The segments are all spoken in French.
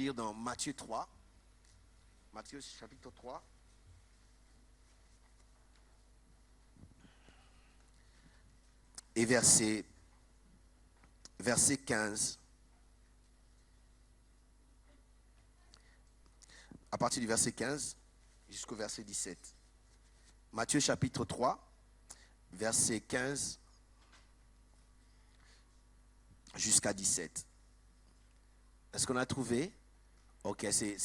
lire dans Matthieu 3. Matthieu chapitre 3. Et verset 15. À partir du verset 15 jusqu'au verset 17. Matthieu chapitre 3, verset 15 jusqu'à 17. Est-ce qu'on a trouvé? Ok, c'est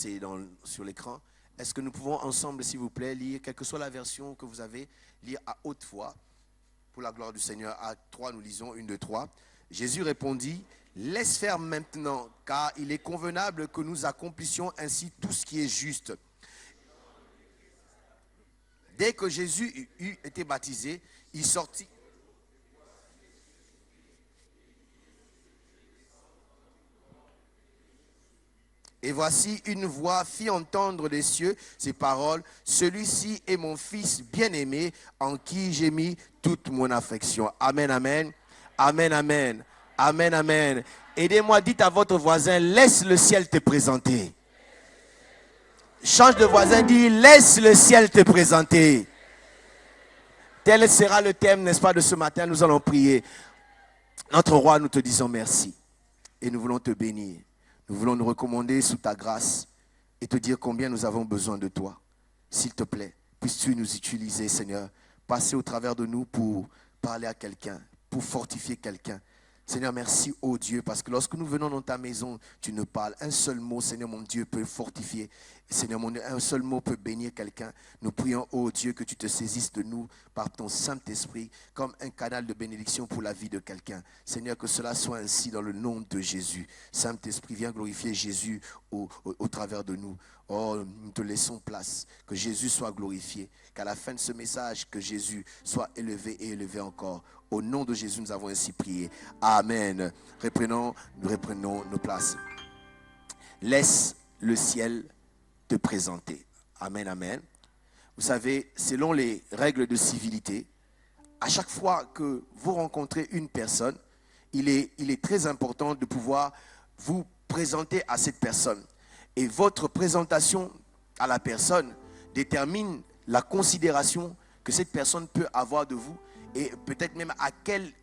sur l'écran. Est-ce que nous pouvons ensemble, s'il vous plaît, lire, quelle que soit la version que vous avez, lire à haute voix, pour la gloire du Seigneur. À 3, nous lisons 1, 2, 3. Jésus répondit, laisse faire maintenant, car il est convenable que nous accomplissions ainsi tout ce qui est juste. Dès que Jésus eut été baptisé, il sortit. Et voici une voix fit entendre des cieux ces paroles. Celui-ci est mon fils bien-aimé en qui j'ai mis toute mon affection. Amen, amen. Amen, amen. Amen, amen. Aidez-moi, dites à votre voisin, laisse le ciel te présenter. Change de voisin, dis, laisse le ciel te présenter. Tel sera le thème, n'est-ce pas, de ce matin. Nous allons prier. Notre roi, nous te disons merci. Et nous voulons te bénir. Nous voulons nous recommander sous ta grâce et te dire combien nous avons besoin de toi. S'il te plaît, puisses-tu nous utiliser, Seigneur, passer au travers de nous pour parler à quelqu'un, pour fortifier quelqu'un. Seigneur, merci, oh Dieu, parce que lorsque nous venons dans ta maison, tu nous parles. Un seul mot, Seigneur, mon Dieu, peut fortifier. Seigneur, mon Dieu, un seul mot peut bénir quelqu'un. Nous prions, oh Dieu, que tu te saisisses de nous par ton Saint-Esprit comme un canal de bénédiction pour la vie de quelqu'un. Seigneur, que cela soit ainsi dans le nom de Jésus. Saint-Esprit, viens glorifier Jésus au travers de nous. Oh, nous te laissons place. Que Jésus soit glorifié. Qu'à la fin de ce message, que Jésus soit élevé et élevé encore. Au nom de Jésus, nous avons ainsi prié. Amen. Nous reprenons nos places. Laisse le ciel te présenter. Amen, amen. Vous savez, selon les règles de civilité, à chaque fois que vous rencontrez une personne, il est très important de pouvoir vous présenter à cette personne. Et votre présentation à la personne détermine la considération que cette personne peut avoir de vous et peut-être même à quel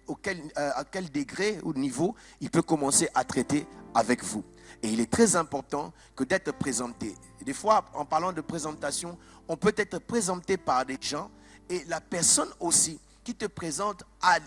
degré ou niveau il peut commencer à traiter avec vous. Et il est très important que d'être présenté. Et des fois, en parlant de présentation, on peut être présenté par des gens et la personne aussi qui te présente a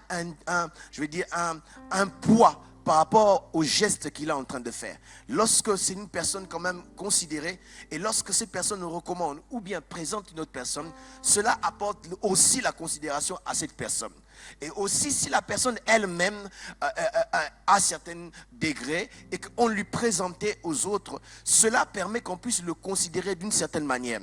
un poids par rapport au geste qu'il est en train de faire. Lorsque c'est une personne quand même considérée et lorsque cette personne nous recommande ou bien présente une autre personne, cela apporte aussi la considération à cette personne. Et aussi si la personne elle-même a certains degrés et qu'on lui présentait aux autres, cela permet qu'on puisse le considérer d'une certaine manière.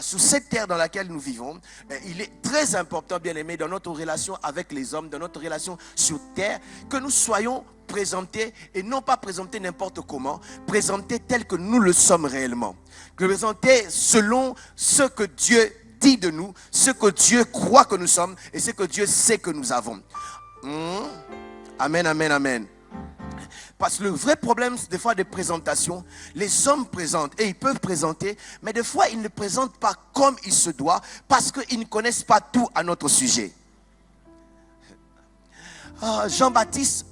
Sur cette terre dans laquelle nous vivons, il est très important, bien aimé, dans notre relation avec les hommes, dans notre relation sur terre, que nous soyons présentés et non pas présentés n'importe comment, présentés tels que nous le sommes réellement. Présentés selon ce que Dieu dit de nous, ce que Dieu croit que nous sommes et ce que Dieu sait que nous avons. Amen, amen, amen. Parce que le vrai problème, des fois, de présentation, les hommes présentent et ils peuvent présenter, mais des fois, ils ne présentent pas comme il se doit parce qu'ils ne connaissent pas tout à notre sujet. Jean-Baptiste,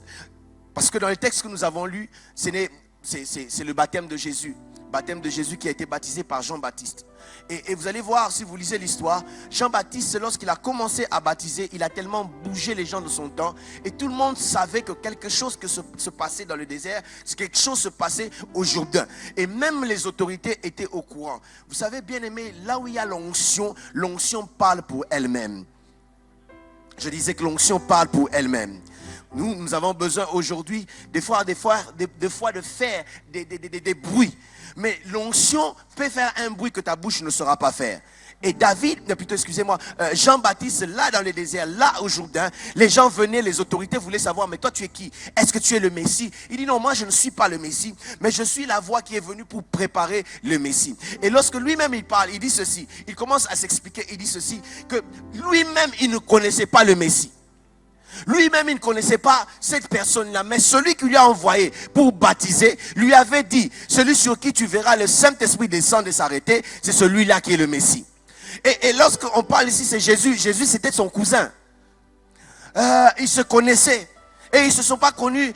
parce que dans les textes que nous avons lus, c'est le baptême de Jésus. Baptême de Jésus qui a été baptisé par Jean-Baptiste. Et vous allez voir, si vous lisez l'histoire, Jean-Baptiste, lorsqu'il a commencé à baptiser, il a tellement bougé les gens de son temps. Et tout le monde savait que quelque chose se passait dans le désert, quelque chose se passait au Jourdain. Et même les autorités étaient au courant. Vous savez, bien aimé, là où il y a l'onction parle pour elle-même. Je disais que l'onction parle pour elle-même. Nous avons besoin aujourd'hui, des fois de faire des bruits. Mais l'onction peut faire un bruit que ta bouche ne saura pas faire. Et Jean-Baptiste, là dans le désert, là au Jourdain, les gens venaient, les autorités voulaient savoir, mais toi tu es qui? Est-ce que tu es le Messie? Il dit non, moi je ne suis pas le Messie, mais je suis la voix qui est venue pour préparer le Messie. Et lorsque lui-même il parle, il dit ceci, il commence à s'expliquer, il dit ceci, que lui-même il ne connaissait pas le Messie. Lui-même, il ne connaissait pas cette personne-là, mais celui qui lui a envoyé pour baptiser, lui avait dit, celui sur qui tu verras le Saint-Esprit descendre et s'arrêter, c'est celui-là qui est le Messie. Et lorsqu'on parle ici, c'est Jésus. Jésus, c'était son cousin. Ils se connaissaient. Et ils ne se sont pas connus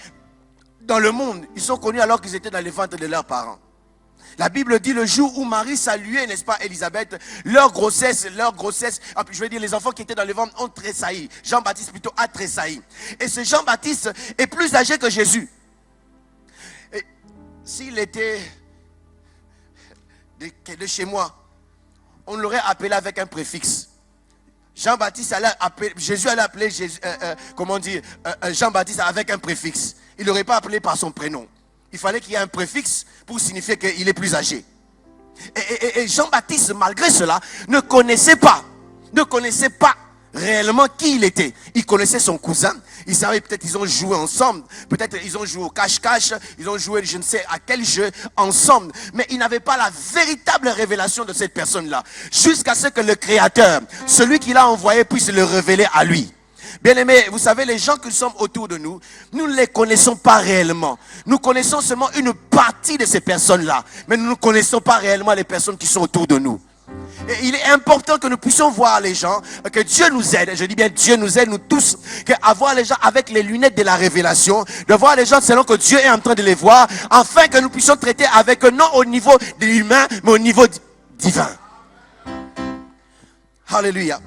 dans le monde. Ils sont connus alors qu'ils étaient dans les ventres de leurs parents. La Bible dit le jour où Marie saluait, n'est-ce pas, Élisabeth, leur grossesse, je veux dire, les enfants qui étaient dans le ventre ont tressailli. Jean-Baptiste plutôt a tressailli. Et ce Jean-Baptiste est plus âgé que Jésus. Et s'il était de chez moi, on l'aurait appelé avec un préfixe. Jean-Baptiste allait appeler, Jésus allait appeler Jean-Baptiste avec un préfixe. Il n'aurait pas appelé par son prénom. Il fallait qu'il y ait un préfixe pour signifier qu'il est plus âgé. Et Jean-Baptiste, malgré cela, ne connaissait pas réellement qui il était. Il connaissait son cousin. Il savait peut-être qu'ils ont joué ensemble. Peut-être ils ont joué au cache-cache. Ils ont joué je ne sais à quel jeu ensemble. Mais il n'avait pas la véritable révélation de cette personne-là. Jusqu'à ce que le Créateur, celui qui l'a envoyé, puisse le révéler à lui. Bien aimés, vous savez, les gens qui sont autour de nous, nous ne les connaissons pas réellement. Nous connaissons seulement une partie de ces personnes-là. Mais nous ne connaissons pas réellement les personnes qui sont autour de nous. Et il est important que nous puissions voir les gens, que Dieu nous aide, je dis bien Dieu nous aide, nous tous, à voir les gens avec les lunettes de la révélation, de voir les gens selon que Dieu est en train de les voir, afin que nous puissions traiter avec eux, non au niveau de l'humain, mais au niveau divin. Alléluia.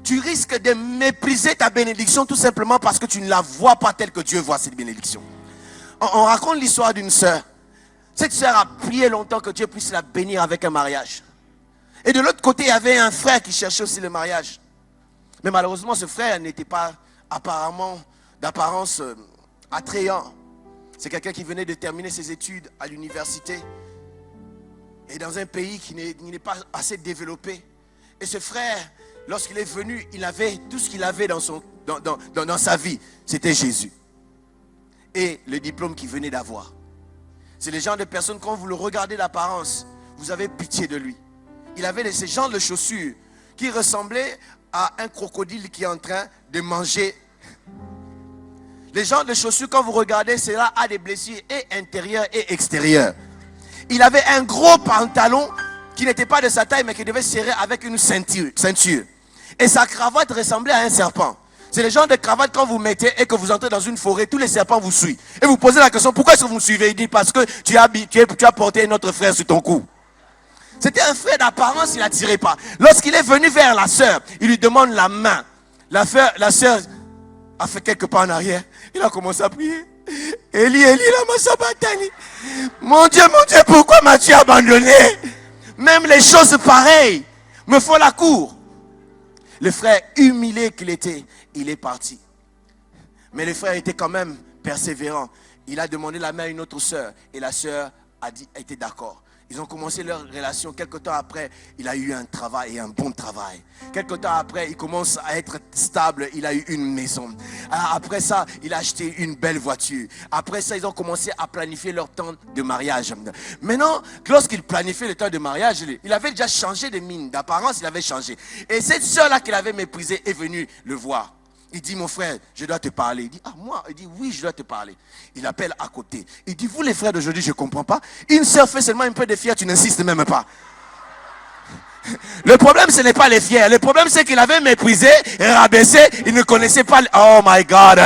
Tu risques de mépriser ta bénédiction tout simplement parce que tu ne la vois pas telle que Dieu voit cette bénédiction. On raconte l'histoire d'une sœur. Cette sœur a prié longtemps que Dieu puisse la bénir avec un mariage. Et de l'autre côté, il y avait un frère qui cherchait aussi le mariage. Mais malheureusement, ce frère n'était pas apparemment d'apparence attrayant. C'est quelqu'un qui venait de terminer ses études à l'université. Et dans un pays qui n'est pas assez développé. Et ce frère, lorsqu'il est venu, il avait tout ce qu'il avait dans sa vie. C'était Jésus. Et le diplôme qu'il venait d'avoir. C'est le genre de personne, quand vous le regardez d'apparence, vous avez pitié de lui. Il avait ces genres de chaussures qui ressemblaient à un crocodile qui est en train de manger. Les genres de chaussures, quand vous regardez, cela a des blessures et intérieures et extérieures. Il avait un gros pantalon qui n'était pas de sa taille, mais qui devait serrer avec une ceinture. Et sa cravate ressemblait à un serpent. C'est le genre de cravate quand vous mettez et que vous entrez dans une forêt, tous les serpents vous suivent. Et vous posez la question, pourquoi est-ce que vous me suivez? Il dit, parce que tu as porté notre frère sur ton cou. C'était un frère d'apparence, il n'attirait pas. Lorsqu'il est venu vers la sœur, il lui demande la main. La sœur a fait quelques pas en arrière. Il a commencé à prier. Eli, lama sabachthani. Mon Dieu, pourquoi m'as-tu abandonné? Même les choses pareilles me font la cour. Le frère humilié qu'il était, il est parti. Mais le frère était quand même persévérant. Il a demandé la main à une autre sœur. Et la sœur a été d'accord. Ils ont commencé leur relation. Quelque temps après, il a eu un travail et un bon travail. Quelque temps après, il commence à être stable. Il a eu une maison. Après ça, il a acheté une belle voiture. Après ça, ils ont commencé à planifier leur temps de mariage. Maintenant, lorsqu'il planifiait le temps de mariage, il avait déjà changé de mine. D'apparence, il avait changé. Et cette soeur-là qu'il avait méprisée est venue le voir. Il dit, mon frère, je dois te parler. Il dit, ah moi? Il dit, oui, je dois te parler. Il appelle à côté. Il dit, vous les frères d'aujourd'hui, je ne comprends pas. Une sœur fait seulement un peu de fier, tu n'insistes même pas. Le problème, ce n'est pas les fiers. Le problème, c'est qu'il avait méprisé, rabaissé. Il ne connaissait pas. Oh my God.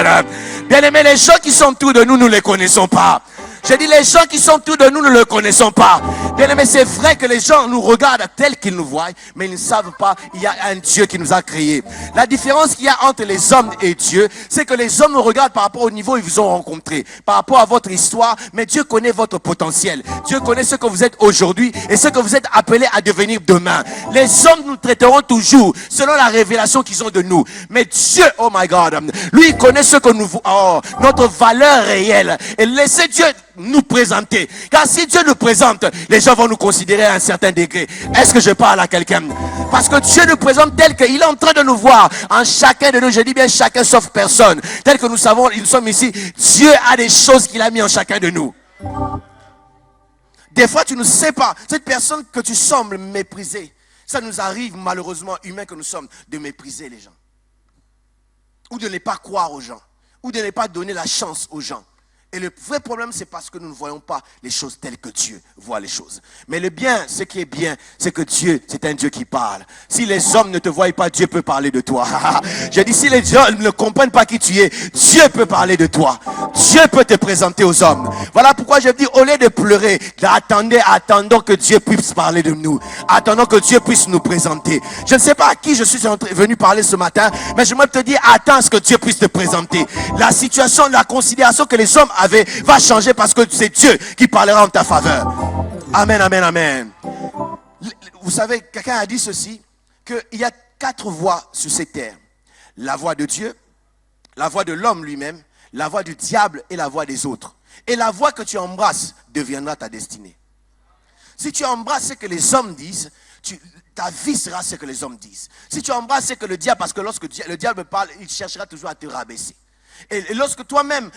Bien aimé, les gens qui sont autour de nous, nous ne les connaissons pas. J'ai dit, les gens qui sont autour de nous, nous ne le connaissons pas. Bien aimé, c'est vrai que les gens nous regardent tels qu'ils nous voient, mais ils ne savent pas, il y a un Dieu qui nous a créés. La différence qu'il y a entre les hommes et Dieu, c'est que les hommes nous regardent par rapport au niveau où ils vous ont rencontré, par rapport à votre histoire, mais Dieu connaît votre potentiel. Dieu connaît ce que vous êtes aujourd'hui et ce que vous êtes appelés à devenir demain. Les hommes nous traiteront toujours selon la révélation qu'ils ont de nous. Mais Dieu, oh my God, lui, il connaît ce que nous, notre valeur réelle. Et laissez Dieu nous présenter. Car si Dieu nous présente, les gens vont nous considérer à un certain degré. Est-ce que je parle à quelqu'un? Parce que Dieu nous présente tel qu'il est en train de nous voir. En chacun de nous, je dis bien chacun sauf personne. Tel que nous savons, nous sommes ici. Dieu a des choses qu'il a mis en chacun de nous. Des fois, tu ne sais pas. Cette personne que tu sembles mépriser, ça nous arrive malheureusement, humains que nous sommes, de mépriser les gens. ou de ne pas croire aux gens, ou de ne pas donner la chance aux gens. Et le vrai problème, c'est parce que nous ne voyons pas les choses telles que Dieu voit les choses. Mais le bien, ce qui est bien, c'est que Dieu, c'est un Dieu qui parle. Si les hommes ne te voient pas, Dieu peut parler de toi. J'ai dit, si les gens ne comprennent pas qui tu es, Dieu peut parler de toi. Dieu peut te présenter aux hommes. Voilà pourquoi je dis, au lieu de pleurer, attendons que Dieu puisse parler de nous. Attendons que Dieu puisse nous présenter. Je ne sais pas à qui je suis venu parler ce matin, mais je te dire, attends à ce que Dieu puisse te présenter. La situation, la considération que les hommes va changer parce que c'est Dieu qui parlera en ta faveur. Amen, amen, amen. Vous savez, quelqu'un a dit ceci, qu'il y a 4 voix sur cette terre. La voix de Dieu, la voix de l'homme lui-même, la voix du diable et la voix des autres. Et la voix que tu embrasses deviendra ta destinée. Si tu embrasses ce que les hommes disent, ta vie sera ce que les hommes disent. Si tu embrasses ce que le diable, parce que lorsque le diable parle, il cherchera toujours à te rabaisser. Et lorsque toi-même,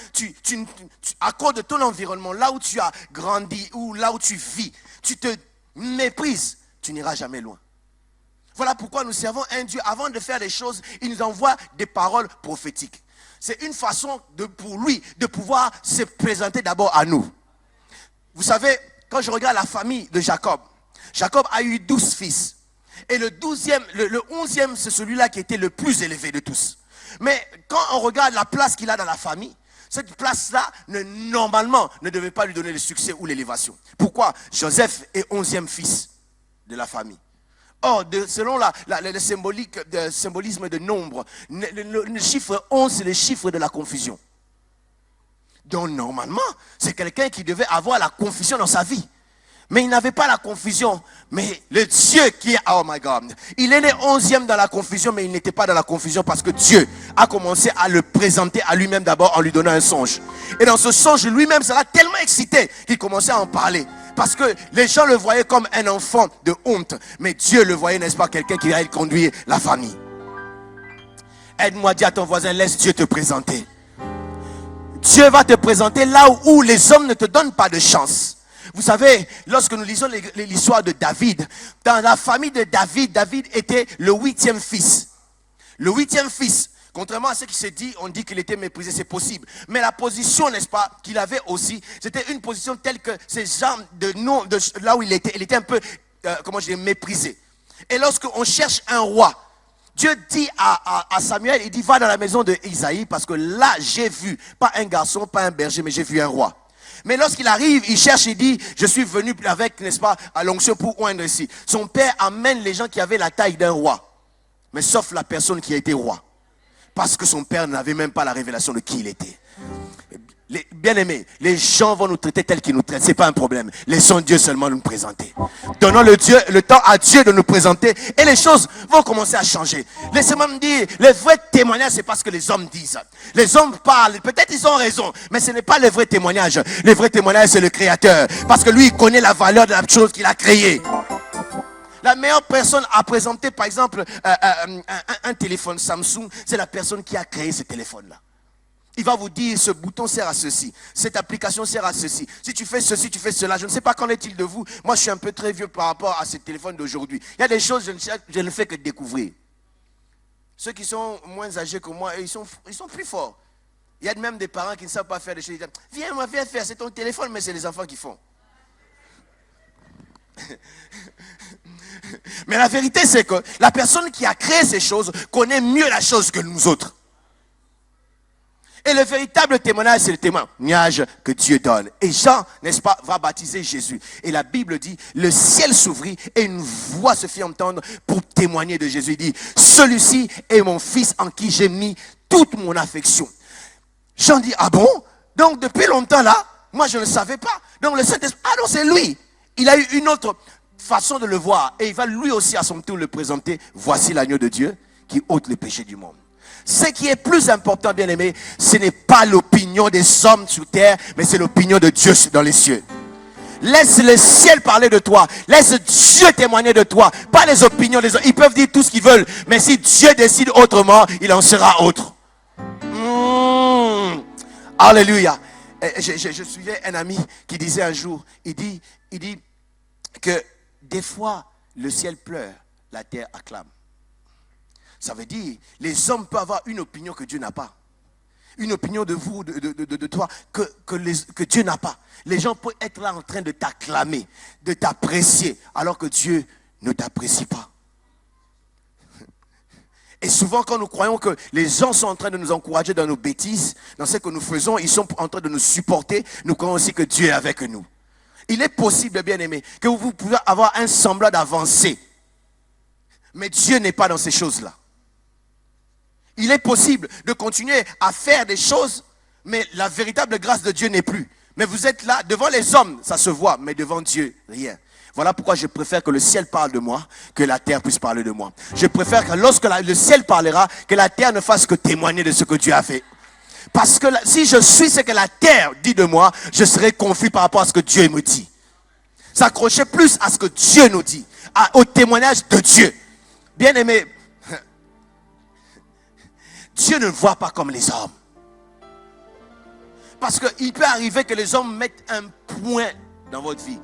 à cause de ton environnement, là où tu as grandi, ou là où tu vis, tu te méprises, tu n'iras jamais loin. Voilà pourquoi nous servons un Dieu. Avant de faire des choses, il nous envoie des paroles prophétiques. C'est une façon pour lui de pouvoir se présenter d'abord à nous. Vous savez, quand je regarde la famille de Jacob, Jacob a eu 12 fils. Et le 11e, c'est celui-là qui était le plus élevé de tous. Mais quand on regarde la place qu'il a dans la famille, cette place-là, normalement, ne devait pas lui donner le succès ou l'élévation. Pourquoi? Joseph est 11e fils de la famille. Or, selon le symbolisme de nombre, le chiffre 11, c'est le chiffre de la confusion. Donc, normalement, c'est quelqu'un qui devait avoir la confusion dans sa vie. Mais il n'avait pas la confusion. Mais le Dieu qui est, oh my God, il est né 11e dans la confusion, mais il n'était pas dans la confusion parce que Dieu a commencé à le présenter à lui-même d'abord en lui donnant un songe. Et dans ce songe, lui-même sera tellement excité qu'il commençait à en parler. Parce que les gens le voyaient comme un enfant de honte. Mais Dieu le voyait, n'est-ce pas, quelqu'un qui allait conduire la famille. Aide-moi, dis à ton voisin, laisse Dieu te présenter. Dieu va te présenter là où les hommes ne te donnent pas de chance. Vous savez, lorsque nous lisons l'histoire de David, dans la famille de David, David était le 8e fils. Le 8e fils. Contrairement à ce qui se dit, on dit qu'il était méprisé, c'est possible. Mais la position, n'est-ce pas, qu'il avait aussi, c'était une position telle que ces gens là où il était un peu, méprisé. Et lorsqu'on cherche un roi, Dieu dit à Samuel, il dit, va dans la maison de Isaïe, parce que là, j'ai vu, pas un garçon, pas un berger, mais j'ai vu un roi. Mais lorsqu'il arrive, il cherche, il dit, je suis venu avec, n'est-ce pas, à l'onction pour oindre ici. Son père amène les gens qui avaient la taille d'un roi. Mais sauf la personne qui a été roi. Parce que son père n'avait même pas la révélation de qui il était. Bien-aimés, les gens vont nous traiter tels qu'ils nous traitent. Ce n'est pas un problème. Laissons Dieu seulement nous présenter. Donnons le temps à Dieu de nous présenter et les choses vont commencer à changer. Laissez-moi me dire, les vrais témoignages, c'est parce que les hommes disent. Les hommes parlent, peut-être ils ont raison, mais ce n'est pas le vrai témoignage. Le vrai témoignage, c'est le Créateur. Parce que lui, il connaît la valeur de la chose qu'il a créée. La meilleure personne à présenter, par exemple, un téléphone Samsung, c'est la personne qui a créé ce téléphone-là. Il va vous dire, ce bouton sert à ceci, cette application sert à ceci. Si tu fais ceci, tu fais cela. Je ne sais pas qu'en est-il de vous. Moi, je suis un peu très vieux par rapport à ce téléphone d'aujourd'hui. Il y a des choses, je ne fais que découvrir. Ceux qui sont moins âgés que moi, ils sont plus forts. Il y a même des parents qui ne savent pas faire des choses. Ils disent, viens faire, c'est ton téléphone, mais c'est les enfants qui font. Mais la vérité, c'est que la personne qui a créé ces choses connaît mieux la chose que nous autres. Et le véritable témoignage, c'est le témoignage que Dieu donne. Et Jean, n'est-ce pas, va baptiser Jésus. Et la Bible dit, le ciel s'ouvrit et une voix se fit entendre pour témoigner de Jésus. Il dit, celui-ci est mon fils en qui j'ai mis toute mon affection. Jean dit, ah bon? Donc depuis longtemps là, moi je ne savais pas. Donc le Saint-Esprit, ah non, c'est lui. Il a eu une autre façon de le voir. Et il va lui aussi à son tour le présenter. Voici l'agneau de Dieu qui ôte les péchés du monde. Ce qui est plus important, bien aimé, ce n'est pas l'opinion des hommes sur terre, mais c'est l'opinion de Dieu dans les cieux. Laisse le ciel parler de toi. Laisse Dieu témoigner de toi. Pas les opinions des hommes. Ils peuvent dire tout ce qu'ils veulent. Mais si Dieu décide autrement, il en sera autre. Alléluia. Je suivais un ami qui disait un jour, il dit que des fois, le ciel pleure, la terre acclame. Ça veut dire, les hommes peuvent avoir une opinion que Dieu n'a pas. Une opinion de vous, de toi, que Dieu n'a pas. Les gens peuvent être là en train de t'acclamer, de t'apprécier, alors que Dieu ne t'apprécie pas. Et souvent, quand nous croyons que les gens sont en train de nous encourager dans nos bêtises, dans ce que nous faisons, ils sont en train de nous supporter, nous croyons aussi que Dieu est avec nous. Il est possible, bien aimé, que vous pouvez avoir un semblant d'avancée. Mais Dieu n'est pas dans ces choses-là. Il est possible de continuer à faire des choses, mais la véritable grâce de Dieu n'est plus. Mais vous êtes là, devant les hommes, ça se voit, mais devant Dieu, rien. Voilà pourquoi je préfère que le ciel parle de moi, que la terre puisse parler de moi. Je préfère que lorsque le ciel parlera, que la terre ne fasse que témoigner de ce que Dieu a fait. Parce que si je suis ce que la terre dit de moi, je serai confus par rapport à ce que Dieu me dit. S'accrocher plus à ce que Dieu nous dit, au témoignage de Dieu. Bien aimé, Dieu ne voit pas comme les hommes. Parce qu'il peut arriver que les hommes mettent un point dans votre vie.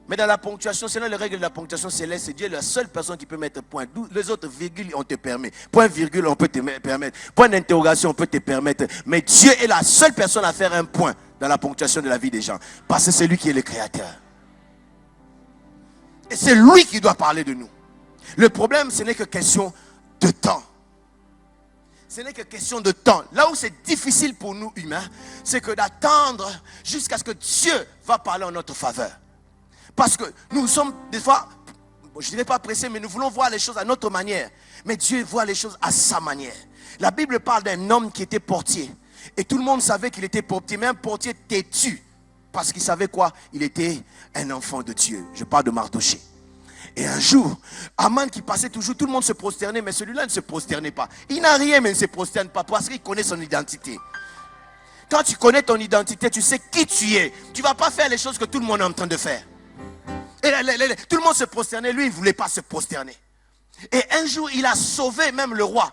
Mais dans la ponctuation, selon les règles de la ponctuation céleste, c'est Dieu la seule personne qui peut mettre point. Les autres virgules, on te permet. Point virgule, on peut te permettre. Point d'interrogation, on peut te permettre. Mais Dieu est la seule personne à faire un point dans la ponctuation de la vie des gens. Parce que c'est lui qui est le créateur. Et c'est lui qui doit parler de nous. Le problème, ce n'est que question de temps. Ce n'est que question de temps. Là où c'est difficile pour nous humains, c'est que d'attendre jusqu'à ce que Dieu va parler en notre faveur. Parce que nous sommes des fois, je ne dirais pas pressés, mais nous voulons voir les choses à notre manière. Mais Dieu voit les choses à sa manière. La Bible parle d'un homme qui était portier. Et tout le monde savait qu'il était portier, mais un portier têtu. Parce qu'il savait quoi? Il était un enfant de Dieu. Je parle de Mardochée. Et un jour, Aman qui passait toujours, tout le monde se prosternait, mais celui-là ne se prosternait pas. Il n'a rien, mais il ne se prosterne pas parce qu'il connaît son identité. Quand tu connais ton identité, tu sais qui tu es. Tu ne vas pas faire les choses que tout le monde est en train de faire. Et tout le monde se prosternait, lui il ne voulait pas se prosterner. Et un jour il a sauvé même le roi.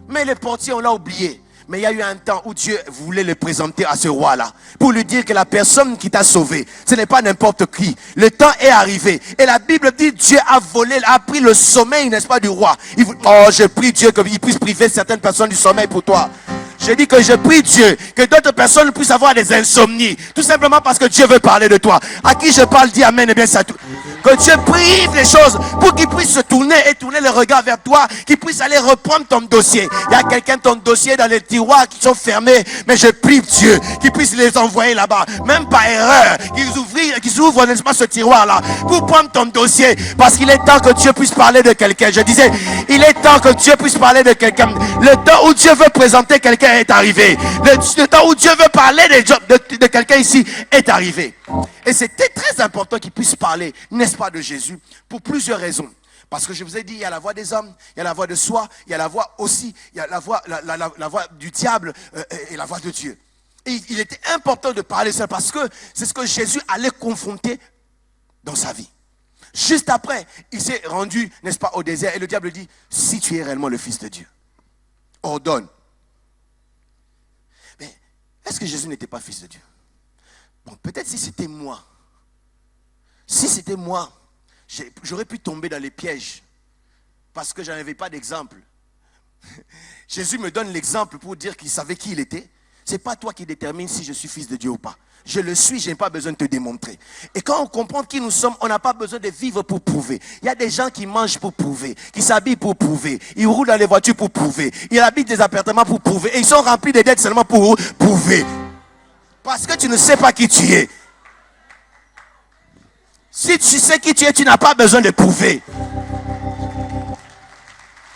Mais les portiers on l'a oublié. Mais il y a eu un temps où Dieu voulait le présenter à ce roi-là. Pour lui dire que la personne qui t'a sauvé, ce n'est pas n'importe qui. Le temps est arrivé. Et la Bible dit Dieu a volé, a pris le sommeil, n'est-ce pas, du roi. Je prie Dieu qu'il puisse priver certaines personnes du sommeil pour toi. Je dis que je prie Dieu que d'autres personnes puissent avoir des insomnies. Tout simplement parce que Dieu veut parler de toi. À qui je parle, dis amen et bien ça tout. Que Dieu prive les choses pour qu'il puisse se tourner et tourner le regard vers toi, qu'il puisse aller reprendre ton dossier. Il y a quelqu'un, ton dossier dans les tiroirs qui sont fermés, mais je prie Dieu qu'il puisse les envoyer là-bas, même par erreur, qu'ils ouvrent n'est-ce pas ce tiroir-là, pour prendre ton dossier, parce qu'il est temps que Dieu puisse parler de quelqu'un. Je disais, il est temps que Dieu puisse parler de quelqu'un. Le temps où Dieu veut présenter quelqu'un est arrivé. Le temps où Dieu veut parler de quelqu'un ici est arrivé. Et c'était très important qu'il puisse parler, n'est-ce pas, de Jésus, pour plusieurs raisons. Parce que je vous ai dit, il y a la voix des hommes, il y a la voix de soi, il y a la voix aussi, il y a la voix du diable et la voix de Dieu. Et il était important de parler ça parce que c'est ce que Jésus allait confronter dans sa vie. Juste après, il s'est rendu, n'est-ce pas, au désert et le diable dit, si tu es réellement le Fils de Dieu, ordonne. Mais est-ce que Jésus n'était pas Fils de Dieu? Bon, peut-être si c'était moi, j'aurais pu tomber dans les pièges parce que je n'avais pas d'exemple. Jésus me donne l'exemple pour dire qu'il savait qui il était. Ce n'est pas toi qui détermine si je suis fils de Dieu ou pas. Je le suis, je n'ai pas besoin de te démontrer. Et quand on comprend qui nous sommes, on n'a pas besoin de vivre pour prouver. Il y a des gens qui mangent pour prouver, qui s'habillent pour prouver, ils roulent dans les voitures pour prouver, ils habitent des appartements pour prouver, et ils sont remplis de dettes seulement pour prouver. Parce que tu ne sais pas qui tu es. Si tu sais qui tu es, tu n'as pas besoin de prouver.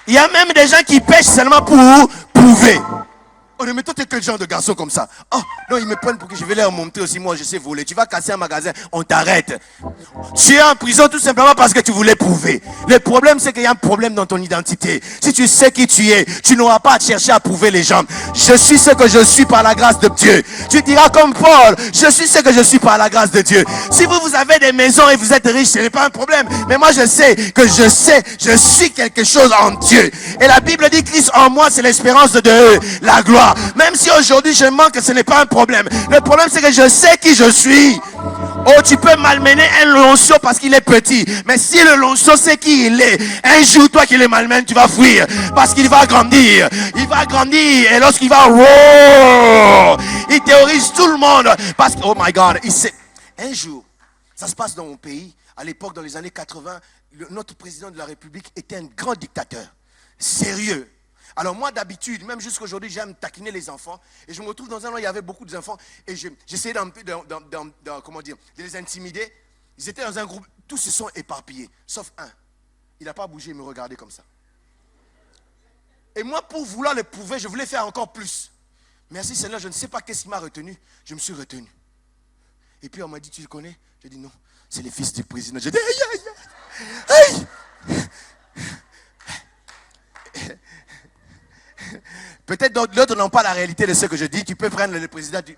Il y a même des gens qui pêchent seulement pour prouver. Oh, mais toi, tu es quel genre de garçon comme ça? Oh, non, ils me prennent pour que je vais leur montrer aussi. Moi, je sais voler. Tu vas casser un magasin, on t'arrête. Tu es en prison tout simplement parce que tu voulais prouver. Le problème, c'est qu'il y a un problème dans ton identité. Si tu sais qui tu es, tu n'auras pas à chercher à prouver les gens. Je suis ce que je suis par la grâce de Dieu. Tu diras comme Paul, je suis ce que je suis par la grâce de Dieu. Si vous avez des maisons et vous êtes riches, ce n'est pas un problème. Mais moi, je suis quelque chose en Dieu. Et la Bible dit, Christ en moi, c'est l'espérance de la gloire. Même si aujourd'hui je manque, ce n'est pas un problème. Le problème c'est que je sais qui je suis. Oh, tu peux malmener un lionceau parce qu'il est petit. Mais si le lionceau sait qui il est, un jour, toi qui le malmènes, tu vas fuir. Parce qu'il va grandir. Il va grandir. Et lorsqu'il va, wow, il terrorise tout le monde. Parce que, oh my God, il sait. Un jour, ça se passe dans mon pays. À l'époque, dans les années 80, notre président de la République était un grand dictateur. Sérieux. Alors moi d'habitude, même jusqu'à aujourd'hui, j'aime taquiner les enfants. Et je me retrouve dans un endroit où il y avait beaucoup d'enfants. Et j'essayais comment dire, de les intimider. Ils étaient dans un groupe, tous se sont éparpillés. Sauf un. Il n'a pas bougé, il me regardait comme ça. Et moi, pour vouloir le prouver, je voulais faire encore plus. Merci Seigneur, je ne sais pas qu'est-ce qui m'a retenu. Je me suis retenu. Et puis on m'a dit, tu le connais? J'ai dit non, c'est le fils du président. J'ai dit, aïe, aïe, aïe. Peut-être d'autres n'ont pas la réalité de ce que je dis. Tu peux prendre le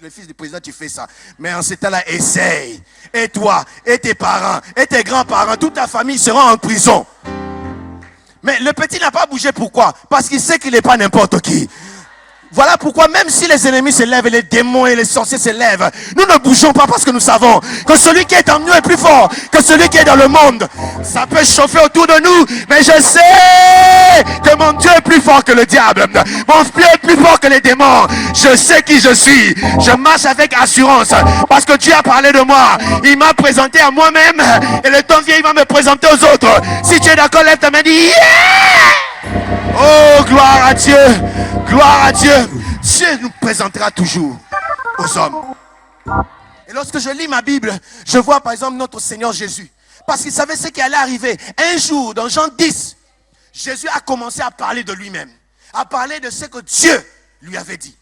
fils du président, tu fais ça. Mais en ce temps-là, essaye. Et toi, et tes parents, et tes grands-parents, toute ta famille sera en prison. Mais le petit n'a pas bougé. Pourquoi? Parce qu'il sait qu'il n'est pas n'importe qui. Voilà pourquoi même si les ennemis se lèvent et les démons et les sorciers se lèvent, nous ne bougeons pas parce que nous savons que celui qui est en nous est plus fort que celui qui est dans le monde. Ça peut chauffer autour de nous, mais je sais que mon Dieu est plus fort que le diable. Mon Dieu est plus fort que les démons. Je sais qui je suis. Je marche avec assurance parce que Dieu a parlé de moi. Il m'a présenté à moi-même et le temps vient, il va me présenter aux autres. Si tu es d'accord, lève ta main et dis yeah! Oh, gloire à Dieu. Gloire à Dieu. Dieu nous présentera toujours aux hommes. Et lorsque je lis ma Bible, je vois par exemple notre Seigneur Jésus. Parce qu'il savait ce qui allait arriver. Un jour, dans Jean 10, Jésus a commencé à parler de lui-même. À parler de ce que Dieu lui avait dit.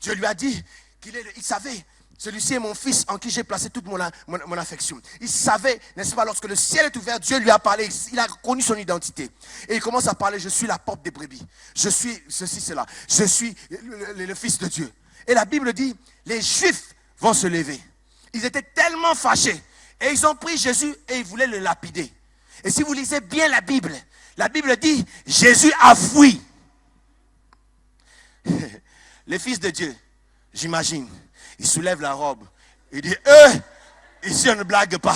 Dieu lui a dit il savait. Celui-ci est mon fils en qui j'ai placé toute mon affection. Il savait, n'est-ce pas, lorsque le ciel est ouvert, Dieu lui a parlé, il a connu son identité. Et il commence à parler, je suis la porte des brebis. Je suis ceci, cela. Je suis le fils de Dieu. Et la Bible dit, les Juifs vont se lever. Ils étaient tellement fâchés. Et ils ont pris Jésus et ils voulaient le lapider. Et si vous lisez bien la Bible dit, Jésus a fui. Les fils de Dieu, j'imagine. Il soulève la robe. Il dit, ici on ne blague pas.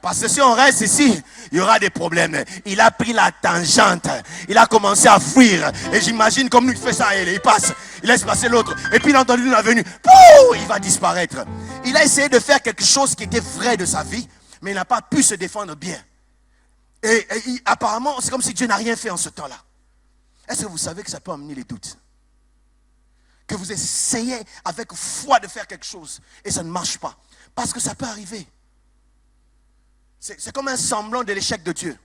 Parce que si on reste ici, il y aura des problèmes. Il a pris la tangente. Il a commencé à fuir. Et j'imagine comme nous, il fait ça, il passe. Il laisse passer l'autre. Et puis il a entendu la venue. Il va disparaître. Il a essayé de faire quelque chose qui était vrai de sa vie. Mais il n'a pas pu se défendre bien. Et apparemment, c'est comme si Dieu n'a rien fait en ce temps-là. Est-ce que vous savez que ça peut amener les doutes? Que vous essayez avec foi de faire quelque chose et ça ne marche pas. Parce que ça peut arriver. C'est comme un semblant de l'échec de Dieu.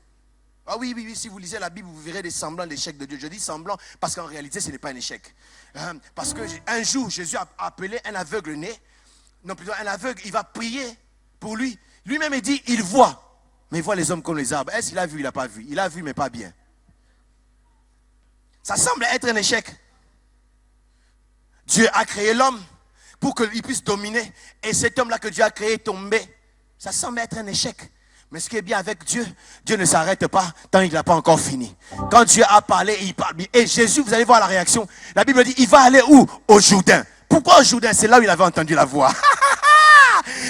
Ah oui, si vous lisez la Bible, vous verrez des semblants de l'échec de Dieu. Je dis semblant parce qu'en réalité, ce n'est pas un échec. Parce qu'un jour, Jésus a appelé un aveugle né. Non, plutôt un aveugle, il va prier pour lui. Lui-même, il dit, il voit. Mais il voit les hommes comme les arbres. Est-ce qu'il a vu? Il n'a pas vu. Il a vu, mais pas bien. Ça semble être un échec. Dieu a créé l'homme pour qu'il puisse dominer. Et cet homme-là que Dieu a créé est tombé. Ça semble être un échec. Mais ce qui est bien avec Dieu, Dieu ne s'arrête pas tant qu'il n'a pas encore fini. Quand Dieu a parlé, il parle bien. Et Jésus, vous allez voir la réaction. La Bible dit, il va aller où? Au Jourdain. Pourquoi au Jourdain? C'est là où il avait entendu la voix.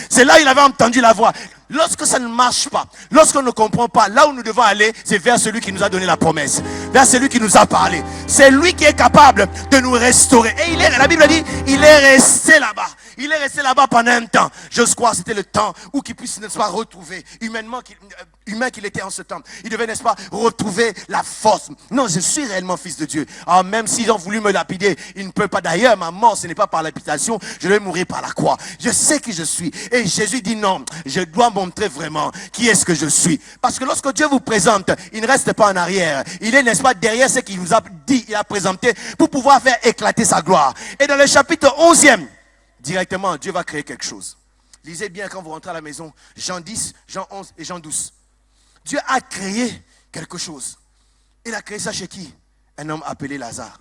C'est là où il avait entendu la voix. Lorsque ça ne marche pas, lorsqu'on ne comprend pas, là où nous devons aller, c'est vers celui qui nous a donné la promesse, vers celui qui nous a parlé. C'est lui qui est capable de nous restaurer. Et la Bible dit, il est resté là-bas. Il est resté là-bas pendant un temps. J'ose croire que c'était le temps où qu'il puisse, n'est-ce pas, retrouver, humain qu'il était en ce temps. Il devait, n'est-ce pas, retrouver la force. Non, je suis réellement fils de Dieu. Alors même s'ils ont voulu me lapider, ils ne peuvent pas. D'ailleurs, ma mort, ce n'est pas par lapidation, je vais mourir par la croix. Je sais qui je suis. Et Jésus dit non, je dois montrer vraiment qui est-ce que je suis. Parce que lorsque Dieu vous présente, il ne reste pas en arrière. Il est, n'est-ce pas, derrière ce qu'il vous a dit, il a présenté pour pouvoir faire éclater sa gloire. Et dans le chapitre 11e, directement, Dieu va créer quelque chose. Lisez bien quand vous rentrez à la maison, Jean 10, Jean 11 et Jean 12. Dieu a créé quelque chose. Il a créé ça chez qui? Un homme appelé Lazare.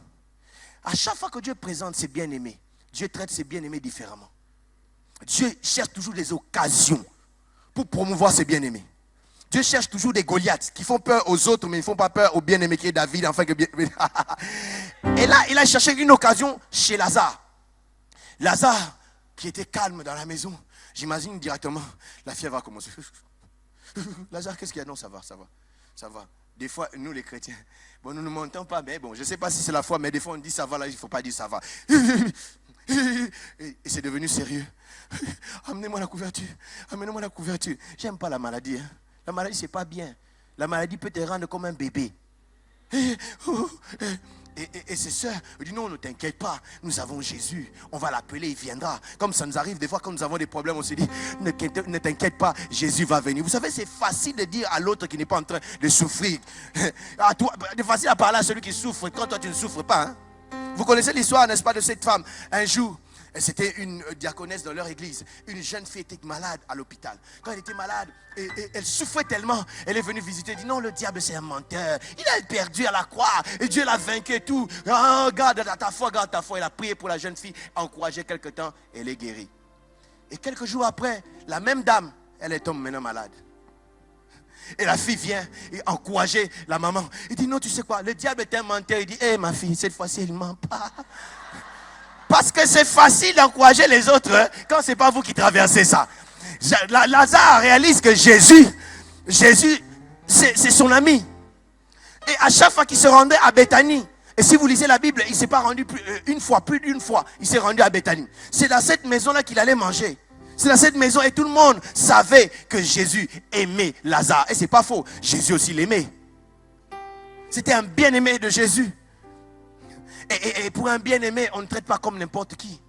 À chaque fois que Dieu présente ses bien-aimés, Dieu traite ses bien-aimés différemment. Dieu cherche toujours des occasions pour promouvoir ses bien-aimés. Dieu cherche toujours des Goliaths qui font peur aux autres, mais ils ne font pas peur au bien-aimé qui est David. Enfin que bien... Et là, il a cherché une occasion chez Lazare. Lazare, qui était calme dans la maison. J'imagine directement, la fièvre va commencer. Lazare, qu'est-ce qu'il y a? Non, ça va, ça va, ça va. Des fois, nous les chrétiens, bon, nous ne mentons pas, mais bon, je ne sais pas si c'est la foi, mais des fois on dit ça va, là, il ne faut pas dire ça va. Et c'est devenu sérieux. Amenez-moi la couverture, amenez-moi la couverture. J'aime pas la maladie. Hein. La maladie, c'est pas bien. La maladie peut te rendre comme un bébé. Et ses sœurs disent non, ne t'inquiète pas, nous avons Jésus, on va l'appeler, il viendra. Comme ça nous arrive des fois quand nous avons des problèmes, on se dit ne t'inquiète pas, Jésus va venir. Vous savez, c'est facile de dire à l'autre qui n'est pas en train de souffrir. C'est facile à parler à celui qui souffre quand toi tu ne souffres pas. Hein? Vous connaissez l'histoire, n'est-ce pas, de cette femme? Un jour, c'était une diaconesse dans leur église. Une jeune fille était malade à l'hôpital. Quand elle était malade, et elle souffrait tellement. Elle est venue visiter. Elle dit non, le diable c'est un menteur. Il a perdu à la croix. Et Dieu l'a vaincu et tout. Oh, garde ta foi, garde ta foi. Elle a prié pour la jeune fille, encouragé quelque temps. Elle est guérie. Et quelques jours après, la même dame, elle est tombée maintenant malade. Et la fille vient et encourager la maman. Il dit non, tu sais quoi, le diable est un menteur. Il dit hé ma fille, cette fois-ci il ne ment pas. Parce que c'est facile d'encourager les autres hein, quand ce n'est pas vous qui traversez ça. Lazare réalise que Jésus, c'est son ami. Et à chaque fois qu'il se rendait à Béthanie, et si vous lisez la Bible, il ne s'est pas rendu plus d'une fois, il s'est rendu à Béthanie. C'est dans cette maison-là qu'il allait manger. C'est dans cette maison et tout le monde savait que Jésus aimait Lazare. Et ce n'est pas faux, Jésus aussi l'aimait. C'était un bien-aimé de Jésus. Et pour un bien-aimé, on ne traite pas comme n'importe qui.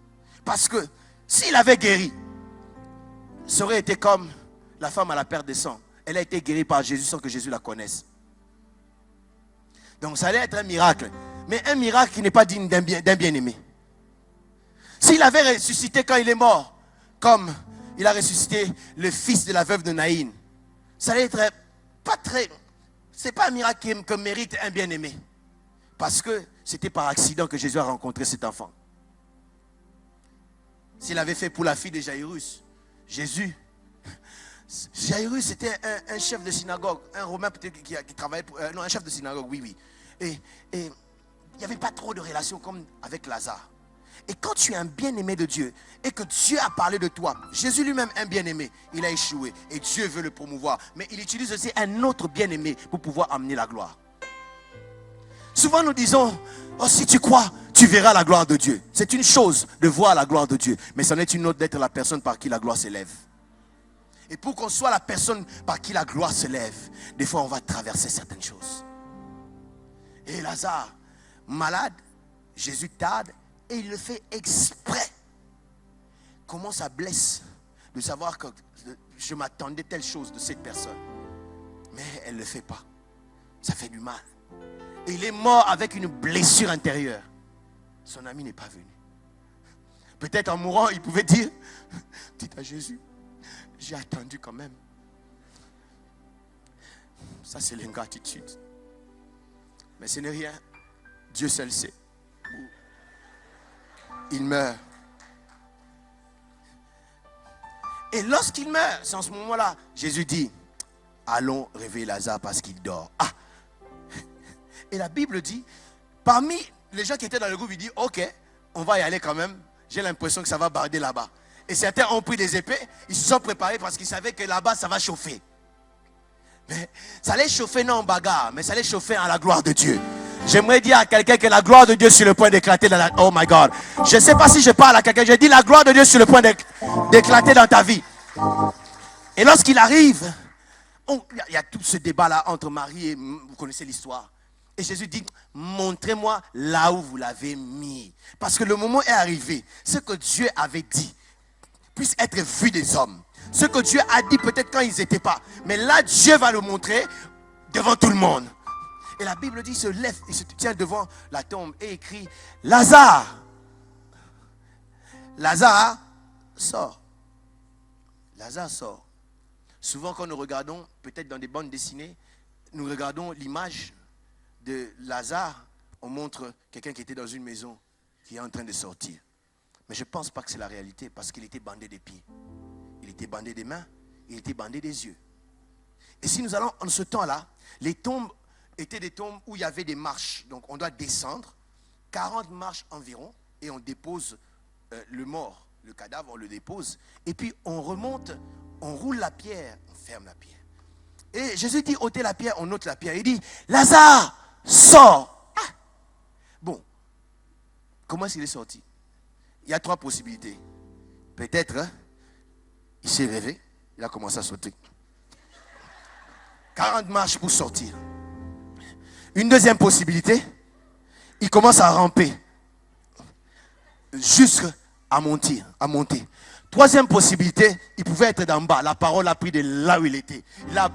Parce que s'il avait guéri, ça aurait été comme la femme à la perte de sang. Elle a été guérie par Jésus sans que Jésus la connaisse. Donc ça allait être un miracle. Mais un miracle qui n'est pas digne d'un bien-aimé. S'il avait ressuscité quand il est mort, comme il a ressuscité le fils de la veuve de Naïn, ça allait être pas très... C'est pas un miracle que mérite un bien-aimé. Parce que c'était par accident que Jésus a rencontré cet enfant. S'il avait fait pour la fille de Jairus, Jairus était un chef de synagogue, un Romain peut-être qui travaillait pour... non, un chef de synagogue, oui. Et il n'y avait pas trop de relation comme avec Lazare. Et quand tu es un bien-aimé de Dieu et que Dieu a parlé de toi, Jésus lui-même un bien-aimé, il a échoué et Dieu veut le promouvoir. Mais il utilise aussi un autre bien-aimé pour pouvoir amener la gloire. Souvent nous disons, oh si tu crois, tu verras la gloire de Dieu. C'est une chose de voir la gloire de Dieu, mais c'en est une autre d'être la personne par qui la gloire s'élève. Et pour qu'on soit la personne par qui la gloire s'élève, des fois on va traverser certaines choses. Et Lazare, malade, Jésus tarde et il le fait exprès. Comment ça blesse de savoir que je m'attendais telle chose de cette personne. Mais elle ne le fait pas. Ça fait du mal. Et il est mort avec une blessure intérieure. Son ami n'est pas venu. Peut-être en mourant, il pouvait dire, dites à Jésus, j'ai attendu quand même. Ça, c'est l'ingratitude. Mais ce n'est rien. Dieu seul sait. Il meurt. Et lorsqu'il meurt, c'est en ce moment-là, Jésus dit, allons réveiller Lazare parce qu'il dort. Ah! Et la Bible dit, parmi les gens qui étaient dans le groupe, il dit, ok, on va y aller quand même. J'ai l'impression que ça va barder là-bas. Et certains ont pris des épées, ils se sont préparés parce qu'ils savaient que là-bas, ça va chauffer. Mais ça allait chauffer non en bagarre, mais ça allait chauffer à la gloire de Dieu. J'aimerais dire à quelqu'un que la gloire de Dieu est sur le point d'éclater dans la... Oh my God. Je ne sais pas si je parle à quelqu'un. Je dis la gloire de Dieu est sur le point d'éclater dans ta vie. Et lorsqu'il arrive, il y a tout ce débat-là entre Marie et... Vous connaissez l'histoire. Et Jésus dit, montrez-moi là où vous l'avez mis. Parce que le moment est arrivé. Ce que Dieu avait dit puisse être vu des hommes. Ce que Dieu a dit peut-être quand ils n'étaient pas. Mais là, Dieu va le montrer devant tout le monde. Et la Bible dit, il se lève, il se tient devant la tombe et écrit, Lazare. Lazare sort. Lazare sort. Souvent quand nous regardons, peut-être dans des bandes dessinées, nous regardons l'image de Lazare, on montre quelqu'un qui était dans une maison, qui est en train de sortir. Mais je ne pense pas que c'est la réalité, parce qu'il était bandé des pieds. Il était bandé des mains, il était bandé des yeux. Et si nous allons en ce temps-là, les tombes étaient des tombes où il y avait des marches. Donc on doit descendre, 40 marches environ, et on dépose le mort le cadavre, on le dépose. Et puis on remonte, on roule la pierre, on ferme la pierre. Et Jésus dit, ôtez la pierre, on ôte la pierre. Il dit, Lazare, sors. Ah. Bon, comment est-ce qu'il est sorti? Il y a 3 possibilités. Peut-être, hein, il s'est réveillé, il a commencé à sauter. 40 marches pour sortir. Une deuxième possibilité, il commence à ramper. Jusqu'à monter, à monter. Troisième possibilité, il pouvait être d'en bas. La parole a pris de là où il était. Il a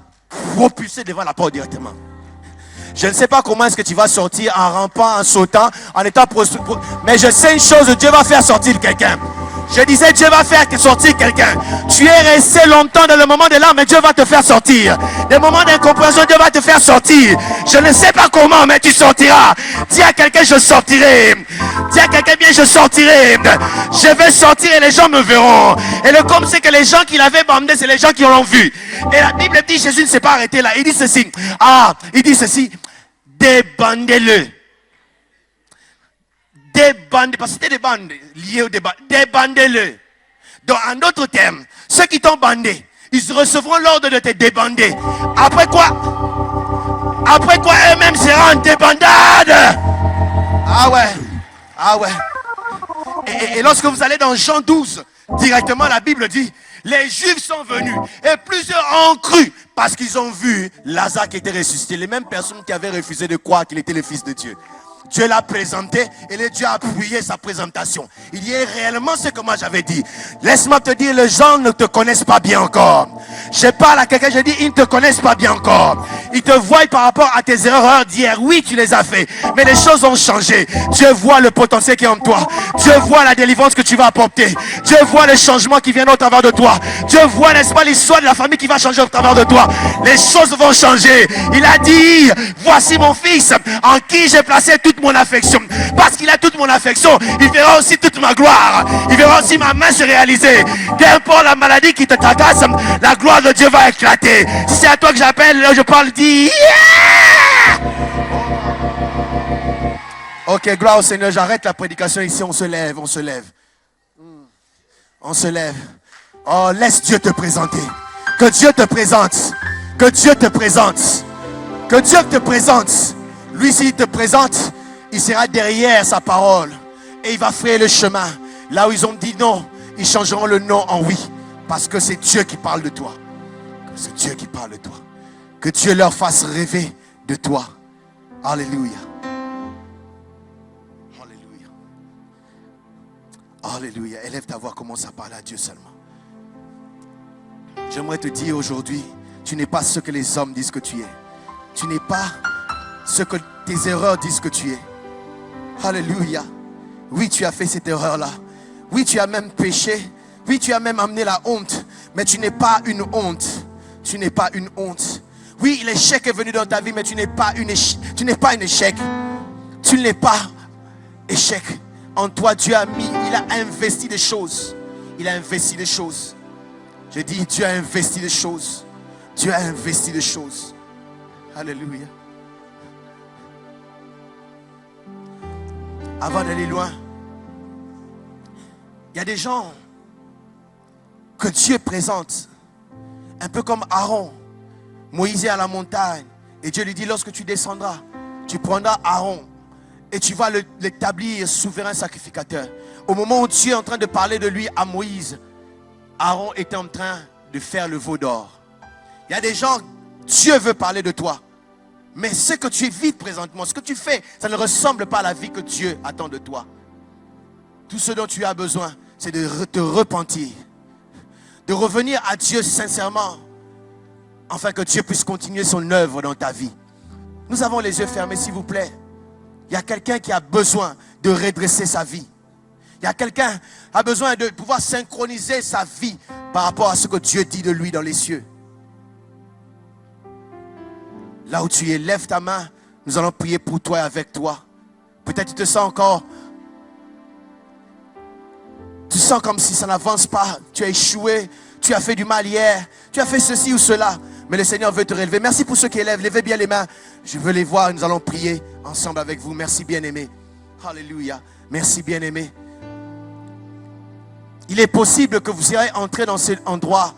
propulsé devant la porte directement. Je ne sais pas comment est-ce que tu vas sortir en rampant, en sautant, en étant mais je sais une chose, Dieu va faire sortir quelqu'un. Je disais, Dieu va faire sortir quelqu'un. Tu es resté longtemps dans le moment de larmes, mais Dieu va te faire sortir. Des moments d'incompréhension, Dieu va te faire sortir. Je ne sais pas comment, mais tu sortiras. Dis à quelqu'un, je sortirai. Dis à quelqu'un, bien, je sortirai. Je vais sortir et les gens me verront. Et le comme c'est que les gens qui l'avaient bandé, c'est les gens qui l'ont vu. Et la Bible dit, Jésus ne s'est pas arrêté là. Il dit ceci. Il dit ceci. Débandez-le. Débandez, parce que c'était des bandes liées au débat. Débandez-le. Donc, en d'autres termes, ceux qui t'ont bandé, ils recevront l'ordre de te débander. Après quoi, eux-mêmes seront en débandade. Ah ouais. Et lorsque vous allez dans Jean 12, directement la Bible dit, les Juifs sont venus et plusieurs ont cru parce qu'ils ont vu Lazare qui était ressuscité. Les mêmes personnes qui avaient refusé de croire qu'il était le Fils de Dieu. Dieu l'a présenté et le Dieu a appuyé sa présentation. Il y est réellement ce que moi j'avais dit. Laisse-moi te dire, les gens ne te connaissent pas bien encore. Je parle à quelqu'un, je dis, ils ne te connaissent pas bien encore. Ils te voient par rapport à tes erreurs d'hier. Oui, tu les as fait, mais les choses ont changé. Dieu voit le potentiel qui est en toi. Dieu voit la délivrance que tu vas apporter. Dieu voit le changement qui vient au travers de toi. Dieu voit, n'est-ce pas, l'histoire de la famille qui va changer au travers de toi. Les choses vont changer. Il a dit, voici mon fils en qui j'ai placé toute mon affection. Parce qu'il a toute mon affection, il verra aussi toute ma gloire. Il verra aussi ma main se réaliser. Qu'importe la maladie qui te tracasse, la gloire de Dieu va éclater. Si c'est à toi que j'appelle, là je parle, dis yeah! Ok, gloire au Seigneur, j'arrête la prédication ici, on se lève. On se lève. Oh, laisse Dieu te présenter. Que Dieu te présente. Que Dieu te présente. Que Dieu te présente. Lui, s'il te présente, il sera derrière sa parole. Et il va frayer le chemin. Là où ils ont dit non, ils changeront le non en oui. Parce que c'est Dieu qui parle de toi. C'est Dieu qui parle de toi. Que Dieu leur fasse rêver de toi. Alléluia. Alléluia. Alléluia. Élève ta voix, commence à parler à Dieu seulement. J'aimerais te dire aujourd'hui, tu n'es pas ce que les hommes disent que tu es. Tu n'es pas ce que tes erreurs disent que tu es. Alléluia. Oui, tu as fait cette erreur-là. Oui, tu as même péché. Oui, tu as même amené la honte. Mais tu n'es pas une honte. Tu n'es pas une honte. Oui, l'échec est venu dans ta vie, mais tu n'es pas un échec. Tu n'es pas échec. En toi, Dieu a mis, il a investi des choses. Il a investi des choses. Je dis, Dieu a investi des choses. Dieu a investi des choses. Alléluia. Avant d'aller loin, il y a des gens que Dieu présente, un peu comme Aaron. Moïse est à la montagne et Dieu lui dit, lorsque tu descendras, tu prendras Aaron et tu vas l'établir souverain sacrificateur. Au moment où Dieu est en train de parler de lui à Moïse, Aaron était en train de faire le veau d'or. Il y a des gens, Dieu veut parler de toi. Mais ce que tu vis présentement, ce que tu fais, ça ne ressemble pas à la vie que Dieu attend de toi. Tout ce dont tu as besoin, c'est de te repentir. De revenir à Dieu sincèrement. Afin que Dieu puisse continuer son œuvre dans ta vie. Nous avons les yeux fermés, s'il vous plaît. Il y a quelqu'un qui a besoin de redresser sa vie. Il y a quelqu'un qui a besoin de pouvoir synchroniser sa vie par rapport à ce que Dieu dit de lui dans les cieux. Là où tu es, lève ta main. Nous allons prier pour toi et avec toi. Peut-être tu te sens encore. Tu sens comme si ça n'avance pas. Tu as échoué. Tu as fait du mal hier. Tu as fait ceci ou cela. Mais le Seigneur veut te relever. Merci pour ceux qui élèvent. Levez bien les mains. Je veux les voir. Nous allons prier ensemble avec vous. Merci bien-aimé. Alléluia. Merci bien-aimé. Il est possible que vous soyez entré dans cet endroit,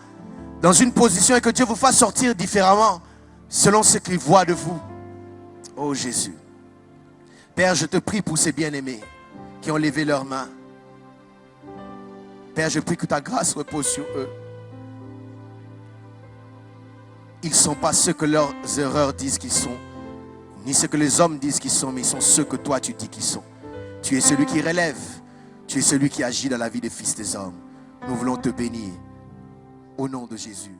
dans une position, et que Dieu vous fasse sortir différemment, selon ce qu'il voit de vous. Oh Jésus. Père, je te prie pour ces bien-aimés qui ont levé leurs mains. Père, je prie que ta grâce repose sur eux. Ils ne sont pas ceux que leurs erreurs disent qu'ils sont, ni ceux que les hommes disent qu'ils sont, mais ils sont ceux que toi tu dis qu'ils sont. Tu es celui qui relève. Tu es celui qui agit dans la vie des fils des hommes. Nous voulons te bénir. Au nom de Jésus.